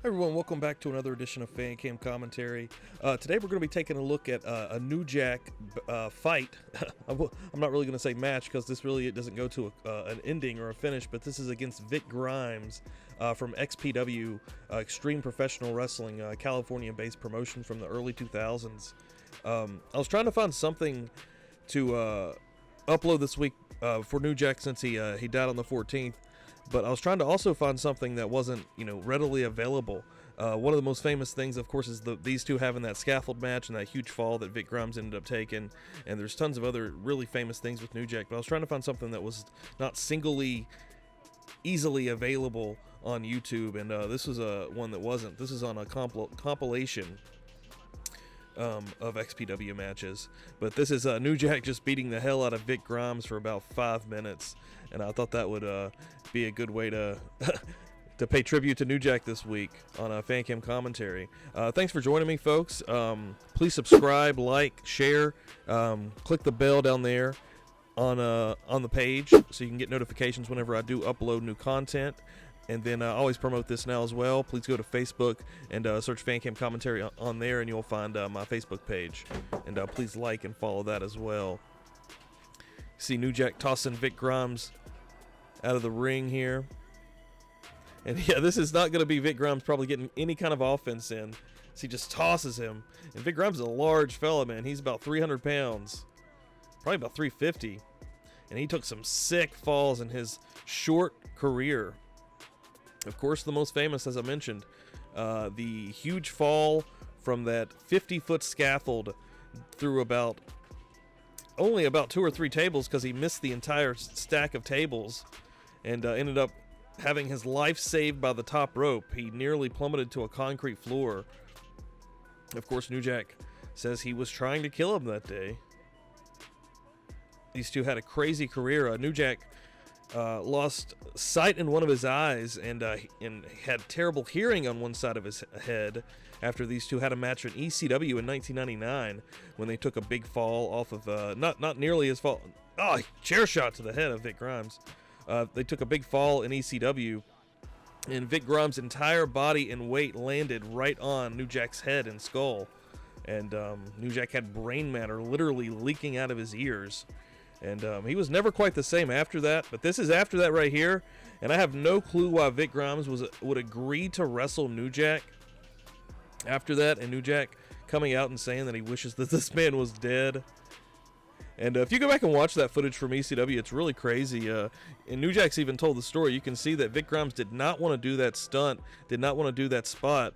Everyone, welcome back to another edition of Fan Cam Commentary. Today we're going to be taking a look at a New Jack fight. I'm not really going to say match because this really doesn't go to an ending or a finish, but this is against Vic Grimes from XPW, Extreme Professional Wrestling, California-based promotion from the early 2000s. I was trying to find something to upload this week for New Jack since he died on the 14th. But I was trying to also find something that wasn't, readily available. One of the most famous things, of course, is these two having that Scaffold match and that huge fall that Vic Grimes ended up taking. And there's tons of other really famous things with New Jack. But I was trying to find something that was not easily available on YouTube. And this was one that wasn't. This is on a compilation of XPW matches. But this is New Jack just beating the hell out of Vic Grimes for about 5 minutes. And I thought that would be a good way to to pay tribute to New Jack this week on a Fan Cam Commentary. Thanks for joining me, folks. Please subscribe, like, share, click the bell down there on the page so you can get notifications whenever I do upload new content. And then I always promote this now as well. Please go to Facebook and search Fan Cam Commentary on there, and you'll find my Facebook page. And please like and follow that as well. See New Jack tossing Vic Grimes out of the ring here. And yeah, this is not going to be Vic Grimes probably getting any kind of offense in. So he just tosses him. And Vic Grimes is a large fella, man. He's about 300 pounds. Probably about 350. And he took some sick falls in his short career. Of course, the most famous, as I mentioned, the huge fall from that 50-foot scaffold through only about 2 or 3 tables because he missed the entire stack of tables and ended up having his life saved by the top rope. He nearly plummeted to a concrete floor. Of course, New Jack says he was trying to kill him that day. These two had a crazy career. New Jack lost sight in one of his eyes and had terrible hearing on one side of his head after these two had a match in ECW in 1999 when they took a big fall off of not nearly his fault. Oh, chair shot to the head of Vic Grimes. They took a big fall in ECW, and Vic Grimes' entire body and weight landed right on New Jack's head and skull, and New Jack had brain matter literally leaking out of his ears. And he was never quite the same after that, but this is after that right here, and I have no clue why Vic Grimes would agree to wrestle New Jack after that, and New Jack coming out and saying that he wishes that this man was dead. And if you go back and watch that footage from ECW, it's really crazy. And New Jack's even told the story. You can see that Vic Grimes did not want to do that stunt, did not want to do that spot.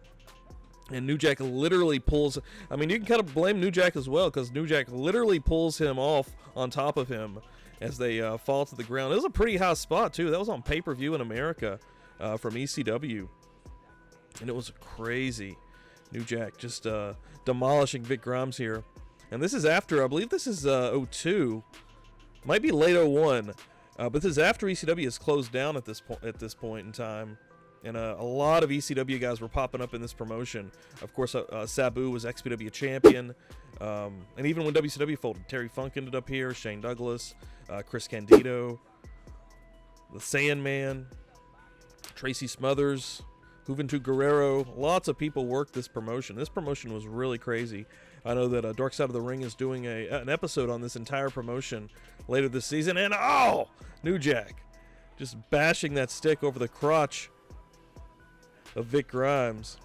And New Jack literally pulls... I mean, you can kind of blame New Jack as well, because New Jack literally pulls him off on top of him as they fall to the ground. It was a pretty high spot, too. That was on pay-per-view in America from ECW. And it was crazy. New Jack just demolishing Vic Grimes here. And this is after, I believe this is 02. Might be late 01. But this is after ECW is closed down at this point in time. And a lot of ECW guys were popping up in this promotion. Of course, Sabu was XPW champion. And even when WCW folded, Terry Funk ended up here, Shane Douglas, Chris Candido, the Sandman, Tracy Smothers, Juventud Guerrero. Lots of people worked this promotion. This promotion was really crazy. I know that Dark Side of the Ring is doing an episode on this entire promotion later this season. And New Jack just bashing that stick over the crotch of Vic Grimes.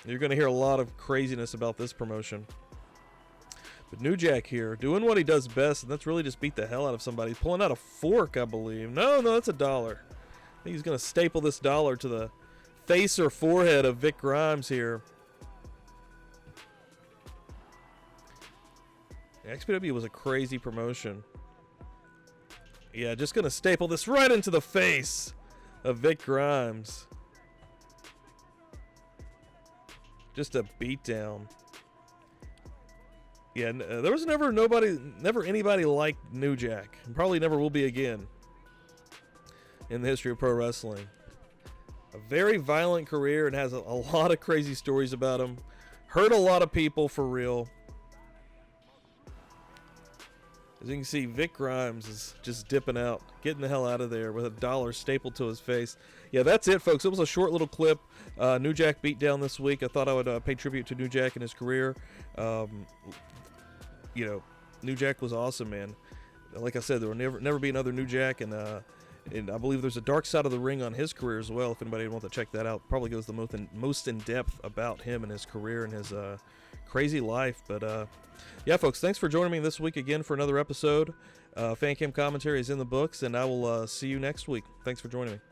You're going to hear a lot of craziness about this promotion. But New Jack here doing what he does best, and that's really just beat the hell out of somebody. He's pulling out a fork, I believe. No, that's a dollar. I think he's going to staple this dollar to the face or forehead of Vic Grimes here. XPW was a crazy promotion. Yeah, just going to staple this right into the face of Vic Grimes. Just a beatdown. Yeah, there was never anybody like New Jack. And probably never will be again in the history of pro wrestling. A very violent career and has a lot of crazy stories about him. Hurt a lot of people for real. As you can see, Vic Grimes is just dipping out, getting the hell out of there with $1 stapled to his face. Yeah, that's it, folks. It was a short little clip. New Jack Beatdown this week. I thought I would pay tribute to New Jack and his career. New Jack was awesome, man. Like I said, there will never be another New Jack, and I believe there's a dark side of the ring on his career as well. If anybody wants to check that out, probably goes the most in depth about him and his career and his crazy life. But yeah, folks, thanks for joining me this week again for another episode. Fan Cam Commentary is in the books, and I will see you next week. Thanks for joining me.